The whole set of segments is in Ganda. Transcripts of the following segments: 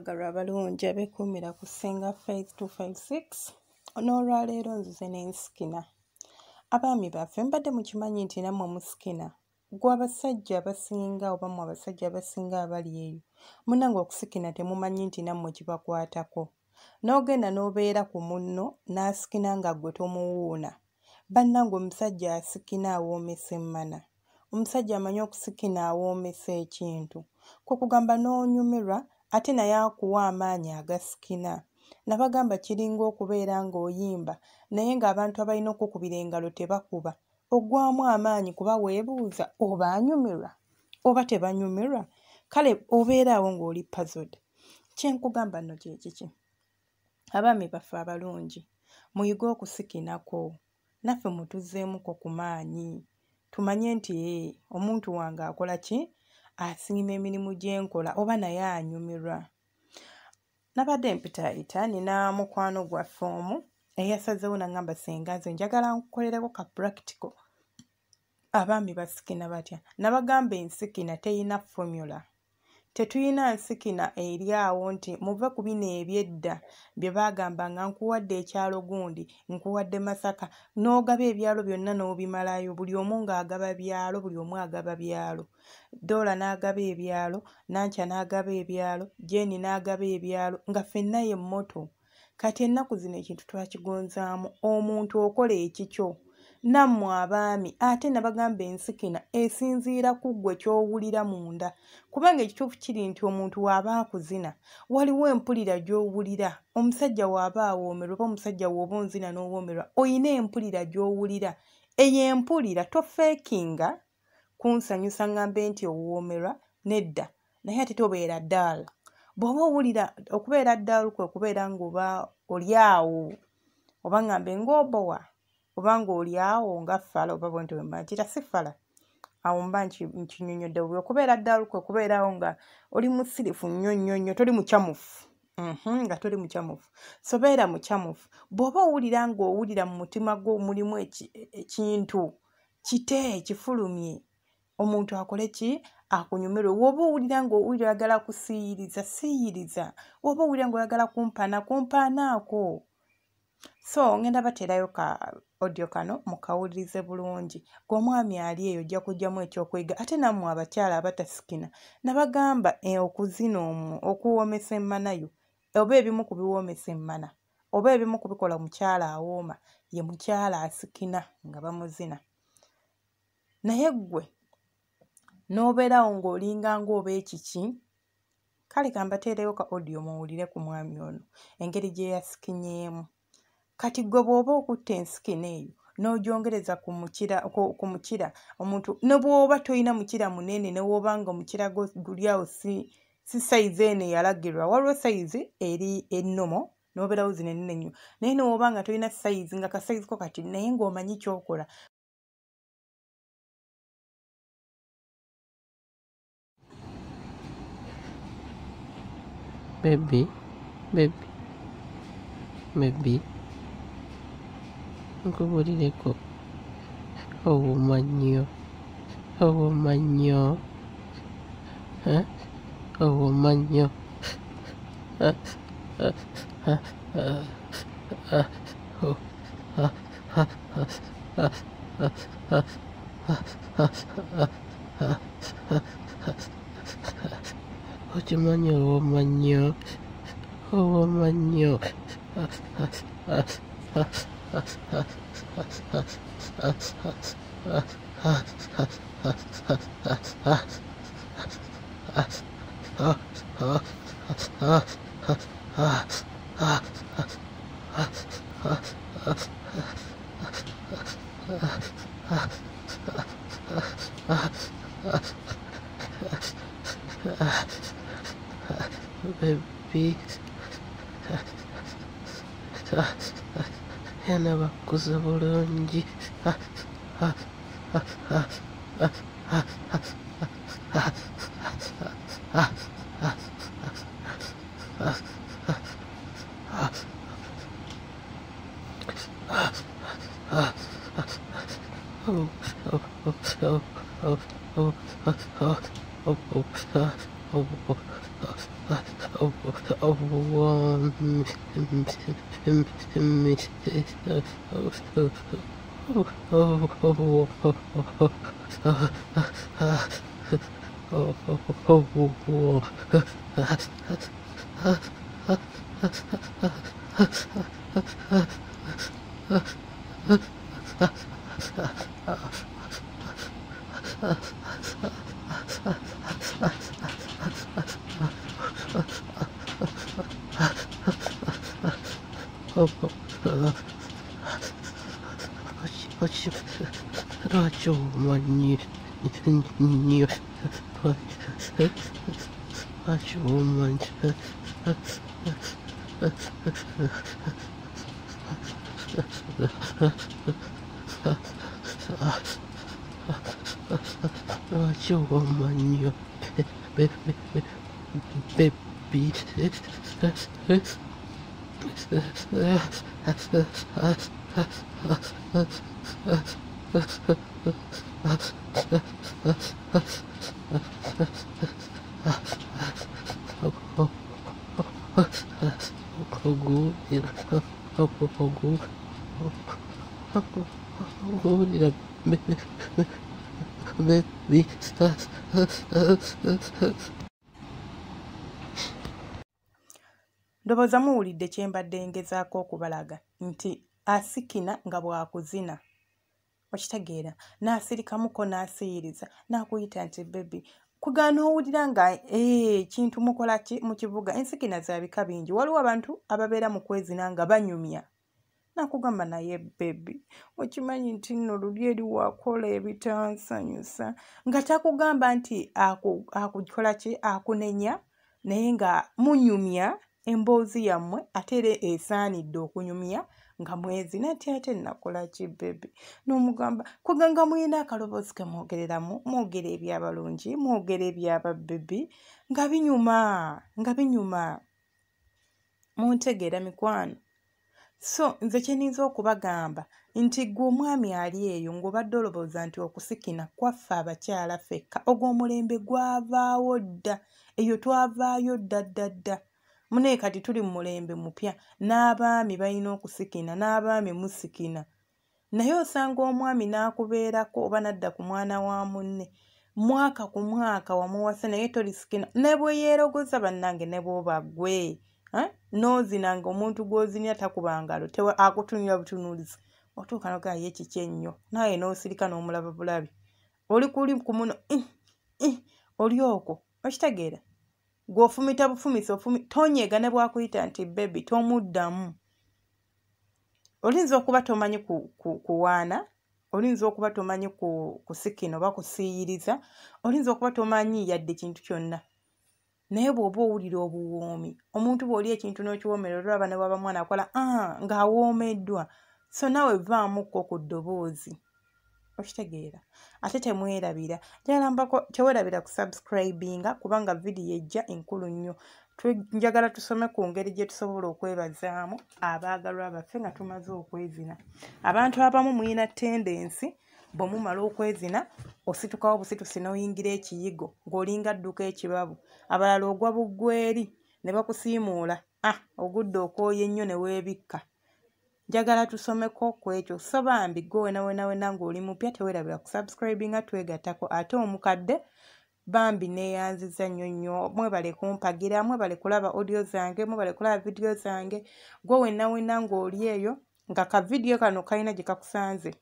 Abagalwa abalungi abeekuumira ku Senga Faith 256 n'olwaleero nzize n'ensikina. Abaami baffe mbadde mukimanyi nti nammwe musikina. Gwe abasajja abasinga oba mmwe abasajja abasinga abali eyo munnange okusikina temumanyi nti nammwe kibakwatako. N'ogenda n'obeera ku munno n'asikina nga ggwe tomuwuuna. Bannange omusajja asikina awoomesa emmana. Omusajja amanyi okusikina awoomesa ekintu. Kwe kugamba n'onyumirwa ate naye akuwa amaanyi agasikina. Nabagamba kiringa okubeera ng'oyimba naye ng'abantu abalina okukubira engalo tebakuba. Oggwamu amaanyi kuba weebuuza oba anyumirwa oba tebanyumirwa. Kale obeeraawo ng'oli puzzled. Kyenkugamba nno kye kiki? Abaami baffe abalungi muyige okusikinako. Naffe mutuzzeemuko ku maanyi. Tumanye nti omuntu wange akola ki? Asiima emirimu gy'enkola oba naye anyumirwa. Nabadde mpitaayita nina mukwano gwaffe omu eyasazeewo n'angamba Senga nze njagala nkukolereko ka practical. Abaami basikina batya? Nabagamba ensikina teyina formula. Tetuyina nsikina eri awo nti muve ku bino ebyedda bye baagamba nga nkuwadde ekyalo gundi nkuwadde Masaka n'ogaba ebyalo byonna n'obimalayo buli omu ng'agaba byalo buli omu agaba byalo. Doola n'agaba ebyalo, Nankya n'agaba ebyalo, Jeeni n'agaba ebyalo nga ffenna ye mmoto. Kati ennaku zino ekintu twakigonzaamu omuntu okola ekikyo. Nammwe abaami ate nabagamba ensikina esinziira ku ggwe ky'owulira munda. Kubanga ekituufu kiri nti omuntu w'aba akuzina waliwo empulira gy'owulira. Omusajja w'aba awoomerwa oba omusajja w'oba onzina n'owoomerwa oyina empulira gy'owulira. Eyo empulira tofeekinga kunsanyusa ngambe nti owoomerwa nedda naye ate tobeera ddaala. Bw'oba owulira okubeera ddaala kwe kubeera ng'oba oli awo oba ngambe ng'obowa oba ng'oli awo nga ffala oba bwentyo bwemakira si ffala. Awo mba nkinyonyodde bwe okubeera ddaala kwe kubeerawo nga oli musirifu nnyo toli mukyamufu. Nga toli mukyamufu. So beera mukyamufu. Bw'oba owulira ng'owulira mu mutima gwo mulimu ekintu kite kifulumye omuntu akole ki? Akunyumirwe. Woba owulira ng'owulira oyagala kusiyiriza siyiriza. Woba owulira ng'oyagala kumpaanaako. So ngenda bateerayo ka audio kano mukawulirize bulungi. Gwe omwami ali eyo ojja kuggyamu ekyokuyiga ate nammwe abakyala abatasikina. Nabagamba okuzina okuwoomesa emmanayo oba ebimu ku biwoomesa emmana oba ebimu ku bikola mukyala awooma ye mukyala asikina nga bamuzina. Naye ggwe n'obeerawo ng'olinga ng'oba ekiki? Kale kambateereyo ka audio muwulire ku mwami ono engeri gye yasikinyeemu. Kati ggwe bw'oba okutta ensikina eyo n'ogyongereza ku mukira omuntu ne bw'oba toyina mukira munene ne w'oba nga omukira guli awo si sayizi eno eyalagirwa waliwo sayizi eri ennomo n'obeerawo zino ennene ennyo naye ne w'oba nga toyina sayizi nga kasayizi ko kati naye ng'omanyi ky'okola. Baby nkubulireko owooma nnyo owooma nnyo okimanyi owooma nnyo baby yana bakuze bulungi. Ndowooza muwulidde kye mbadde ngezaako okubalaga nti asikina nga bwakuzina okitegeera n'asirikamuko n'asiyiriza n'akuyita nti bebi kugaana owulira nga kintu mukola ki mu kibuga. Ensikina za bika bingi, waliwo abantu ababeera mu kwezina nga banyumya nakugamba naye bebi okimanyi nti nno luli eri wakola ebitansanyusa nga takugamba nti akukola ki akunenya naye nga munyumya emboozi yammwe ate era esaanidde okunyumya nga mwezina nti ate nakola ki bebi n'omugamba kuganga muyina akaloboozi ke mwogereramu mwogera ebyabalungi mwogera ebyaba bebi nga binyuma muntegeera mikwano. So nze kyeninza okubagamba nti gwe omwami ali eyo ng'obadde olowooza nti okusikina kwaffe abakyala fekka ogw'omulembe gwavaawo dda, eyo twavaayo dda. Mune kati tuli mu mulembe mupya n'abaami balina okusikina n'abaami musikina, naye osanga omwami n'akubeerako oba nadda ku mwana wa munne mwaka ku mwaka wamuwasa naye tolisikina ne bwe yeerogoza bannange ne bw'oba ggwe n'ozina nga omuntu gw'ozinira takuba ngalo akutunira butunuulizi otuuka nogaa ye kiki ennyo naye n'osirika n'omulaba bulabi oli kuli ku muno oli okwo okitegeera gw'ofumita bufumisa tonyeega ne bwakuyita nti bebi tomuddamu. Olinza okuba tomanyi kuwaana, olinza okuba tomanyi kusikina oba kusiyiriza, olinza okuba tomanyi yadde kintu kyonna, naye bw'oba owulira obuwoomi omuntu bw'oli ekintu n'okiwoomera olaba ne bwaba mwana akola ng'awoomeddwa, so nawe vaamuko ku ddoboozi okitegeera. Ate temwerabira jalambako tewerabira kusubscribinga kubanga vidiyo ejja enkulu nnyo. Njagala tusome ku ngeri gye tusobola okwebazaamu abaagalwa baffe nga tumaze okwezina. Abantu abamu muyina tendensi bwe mumala okwezina ositukawo busitusi n'oyingira ekiyigo ng'olinga dduka ekibabu, abalala ogwa buggweri ne bakusiimuula ogudde okwoya ennyo ne weebikka. Njagala tusomeko ku ekyo. So bambi gwe wena ng'oli mupya tewerabira kusubscribinga twegattako. Ate omukadde bambi neeyanziza nnyo mwebale kumpagira, mwebale kulaba audio zange, mwebale kulaba vidiyo zange. Gwe wena ng'oli eyo nga ka vidiyo kano kalina gye kakusanze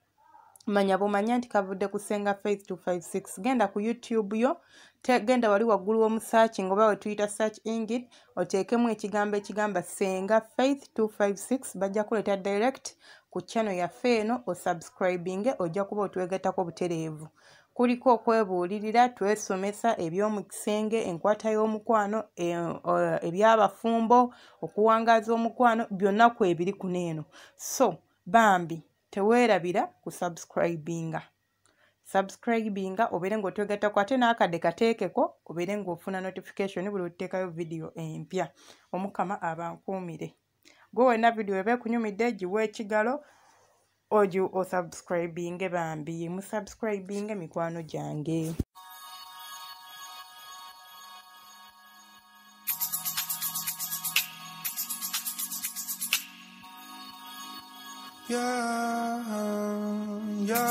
manya bumanya nti kavudde ku Senga Faith 256. Genda ku YouTube yo, genda wali waggulu w'omusearching oba we tuyita search engine oteekemu ekigambo ekigamba Senga Faith 256 bajja kuleeta direct ku channel yaffe eno osubscribinge ojja kuba otwegattako butereevu. Kuliko okwebuulirira, twesomesa eby'omu kisenge, enkwata y'omukwano, ebyabafumbo, okuwangaaza omukwano, byonna ku ebiri kuno eno. So bambi teweerabira kusubscribinga. Subscribinga obeere ng'otwegattako ate n'akadde kateekeko obeere ng'ofuna notification buli otuteekayo vidiyo empya. Omukama abankuumire. Gwe wena vidiyo eba ekunyumidde giwe ekigalo osubscribinge bambi musubscribinge mikwano gyange. Yeah, yeah.